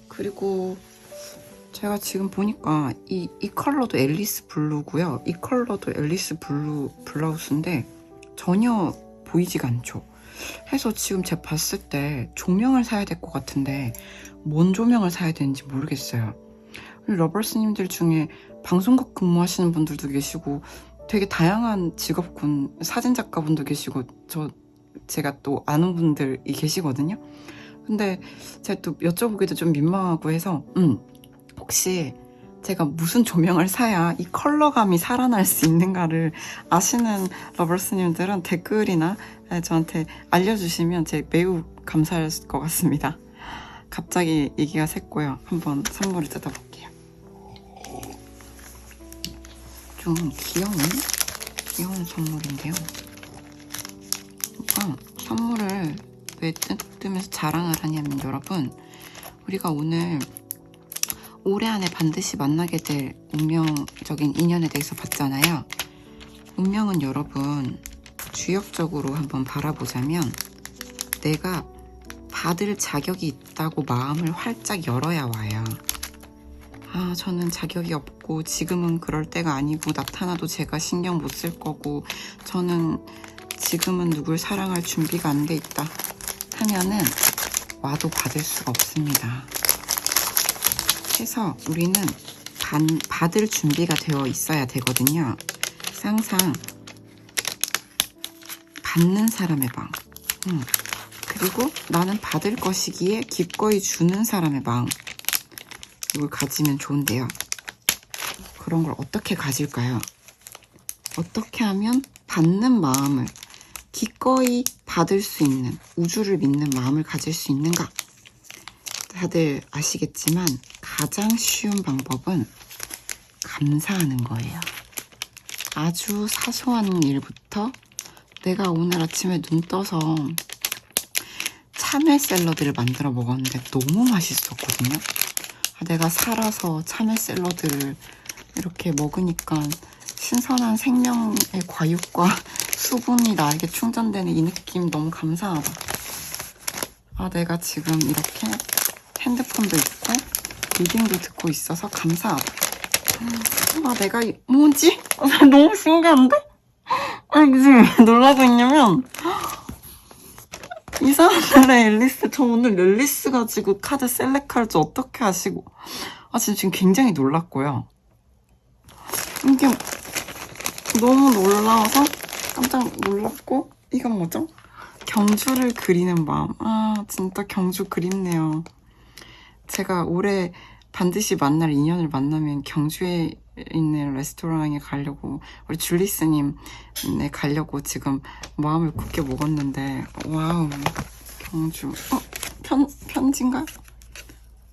그리고 제가 지금 보니까 이 컬러도 앨리스 블루고요. 이 컬러도 앨리스 블루 블라우스인데 전혀 보이지가 않죠. 해서 지금 제가 봤을 때 조명을 사야 될 것 같은데 뭔 조명을 사야 되는지 모르겠어요. 우리 러버스님들 중에 방송국 근무하시는 분들도 계시고 되게 다양한 직업군 사진작가분도 계시고 제가 또 아는 분들이 계시거든요. 근데 제가 또 여쭤보기도 좀 민망하고 해서 혹시 제가 무슨 조명을 사야 이 컬러감이 살아날 수 있는가를 아시는 러버스님들은 댓글이나 저한테 알려주시면 제가 매우 감사할 것 같습니다. 갑자기 얘기가 샜고요. 한번 선물을 뜯어볼게요. 좀 귀여운 선물인데요. 선물을 왜 뜯으면서 자랑을 하냐면 여러분, 우리가 오늘 올해 안에 반드시 만나게 될 운명적인 인연에 대해서 봤잖아요. 운명은 여러분 주역적으로 한번 바라보자면 내가 받을 자격이 있다고 마음을 활짝 열어야 와요. 저는 자격이 없고 지금은 그럴 때가 아니고 나타나도 제가 신경 못 쓸 거고 저는 지금은 누굴 사랑할 준비가 안 돼 있다 하면은 와도 받을 수가 없습니다. 그래서 우리는 받을 준비가 되어 있어야 되거든요. 항상 받는 사람의 마음, 그리고 나는 받을 것이기에 기꺼이 주는 사람의 마음, 이걸 가지면 좋은데요. 그런 걸 어떻게 가질까요? 어떻게 하면 받는 마음을 기꺼이 받을 수 있는, 우주를 믿는 마음을 가질 수 있는가? 다들 아시겠지만 가장 쉬운 방법은 감사하는 거예요. 아주 사소한 일부터 내가 오늘 아침에 눈 떠서 참외 샐러드를 만들어 먹었는데 너무 맛있었거든요. 내가 살아서 참외 샐러드를 이렇게 먹으니까 신선한 생명의 과육과 수분이 나에게 충전되는 이 느낌 너무 감사하다. 내가 지금 이렇게 핸드폰도 있고 리딩도 듣고 있어서 감사하다. 내가 뭐지? 너무 신기한데? 지금 왜 놀라고 있냐면 이 사람들의 앨리스, 저 오늘 앨리스 가지고 카드 셀렉할 줄 어떻게 아시고 지금 굉장히 놀랐고요. 이게 너무 놀라워서 깜짝 놀랐고, 이건 뭐죠? 경주를 그리는 마음. 진짜 경주 그립네요. 제가 올해 반드시 만날 인연을 만나면 경주에 있는 레스토랑에 가려고, 우리 줄리스님 가려고 지금 마음을 굳게 먹었는데, 와우, 경주. 편지인가요?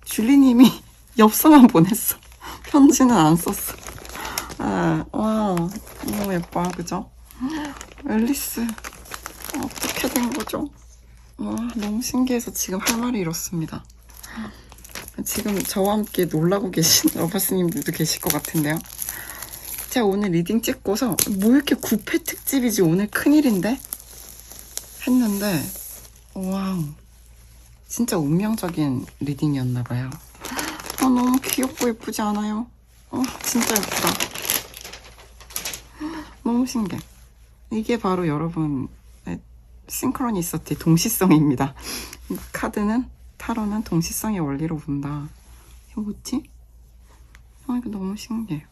줄리님이 엽서만 보냈어. 편지는 안 썼어. 와, 너무 예뻐, 그죠? 앨리스, 어떻게 된 거죠? 너무 신기해서 지금 할 말이 이렇습니다. 지금 저와 함께 놀라고 계신 러버스님들도 계실 것 같은데요. 제가 오늘 리딩 찍고서 뭐 이렇게 9회 특집이지, 오늘 큰일인데? 했는데 와우, 진짜 운명적인 리딩이었나봐요. 너무 귀엽고 예쁘지 않아요? 진짜 예쁘다. 너무 신기해. 이게 바로 여러분 싱크로니시티, 동시성입니다. 카드는, 타로는 동시성의 원리로 본다. 이거 뭐지? 이거 너무 신기해.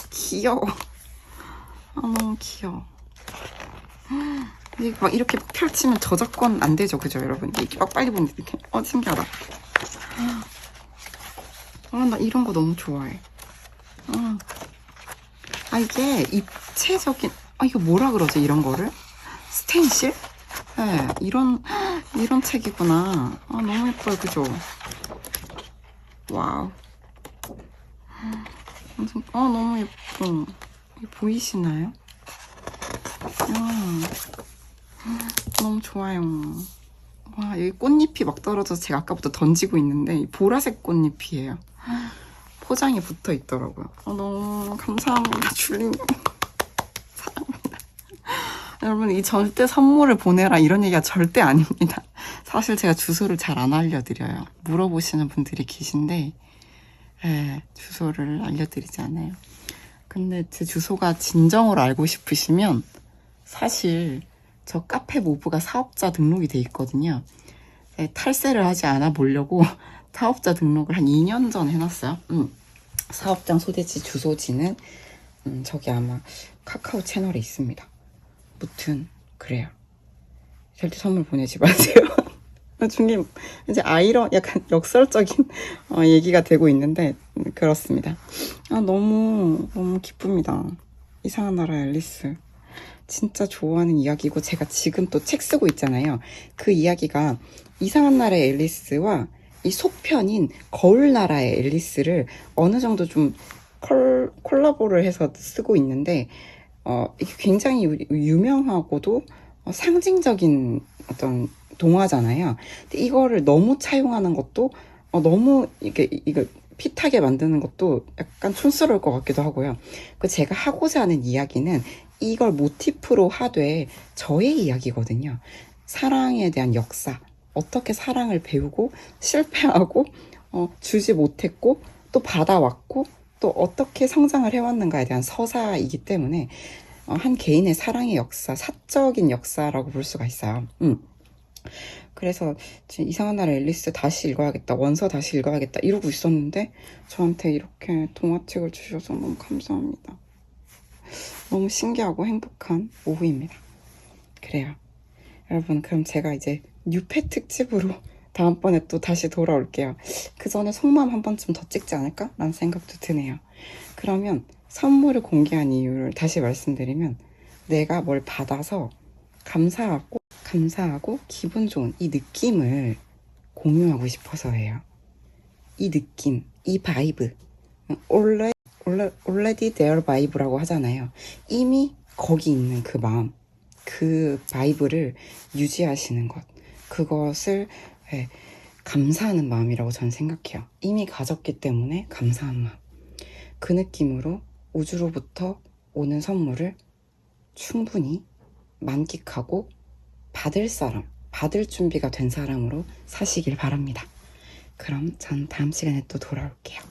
귀여워. 너무 귀여워. 이게 막 이렇게 펼치면 저작권 안 되죠, 그죠, 여러분? 이렇게 막 빨리 보는데 이렇게 신기하다. 나 이런 거 너무 좋아해. 이게 입체적인 이거 뭐라 그러지, 이런 거를? 스텐실? 네, 이런 책이구나. 너무 예뻐요, 그죠? 와우. 너무 예뻐. 보이시나요? 너무 좋아요. 와, 여기 꽃잎이 막 떨어져서 제가 아까부터 던지고 있는데 보라색 꽃잎이에요. 포장이 붙어 있더라고요. 너무 감사합니다, 줄리님. 사랑합니다. 여러분, 이 절대 선물을 보내라 이런 얘기가 절대 아닙니다. 사실 제가 주소를 잘 안 알려드려요. 물어보시는 분들이 계신데 주소를 알려드리지 않아요. 근데 제 주소가 진정으로 알고 싶으시면 사실 저 카페 모브가 사업자 등록이 돼 있거든요. 탈세를 하지 않아 보려고 사업자 등록을 한 2년 전에 해놨어요. 사업장 소재지 주소지는 저기 아마 카카오 채널에 있습니다. 무튼 그래요. 절대 선물 보내지 마세요. 중님 이제 약간 역설적인 얘기가 되고 있는데 그렇습니다. 너무 기쁩니다. 이상한 나라 앨리스 진짜 좋아하는 이야기고, 제가 지금 또 책 쓰고 있잖아요. 그 이야기가 이상한 나라의 앨리스와 이 속편인 거울 나라의 앨리스를 어느 정도 좀 콜라보를 해서 쓰고 있는데 이게 굉장히 유명하고도 상징적인 어떤 동화잖아요. 근데 이거를 너무 차용하는 것도 너무 이거 핏하게 만드는 것도 약간 촌스러울 것 같기도 하고요. 제가 하고자 하는 이야기는 이걸 모티프로 하되 저의 이야기거든요. 사랑에 대한 역사, 어떻게 사랑을 배우고 실패하고 주지 못했고 또 받아왔고 또 어떻게 성장을 해왔는가에 대한 서사이기 때문에 한 개인의 사랑의 역사, 사적인 역사라고 볼 수가 있어요. 그래서 이상한 나라 앨리스 다시 읽어야겠다, 원서 다시 읽어야겠다 이러고 있었는데 저한테 이렇게 동화책을 주셔서 너무 감사합니다. 너무 신기하고 행복한 오후입니다. 그래요. 여러분, 그럼 제가 이제 뉴페 특집으로 다음번에 또 다시 돌아올게요. 그 전에 속마음 한 번쯤 더 찍지 않을까? 라는 생각도 드네요. 그러면 선물을 공개한 이유를 다시 말씀드리면, 내가 뭘 받아서 감사하고 기분 좋은 이 느낌을 공유하고 싶어서예요. 이 느낌, 이 바이브, already there 바이브라고 하잖아요. 이미 거기 있는 그 마음, 그 바이브를 유지하시는 것, 그것을 감사하는 마음이라고 저는 생각해요. 이미 가졌기 때문에 감사한 마음. 그 느낌으로 우주로부터 오는 선물을 충분히 만끽하고 받을 준비가 된 사람으로 사시길 바랍니다. 그럼 전 다음 시간에 또 돌아올게요.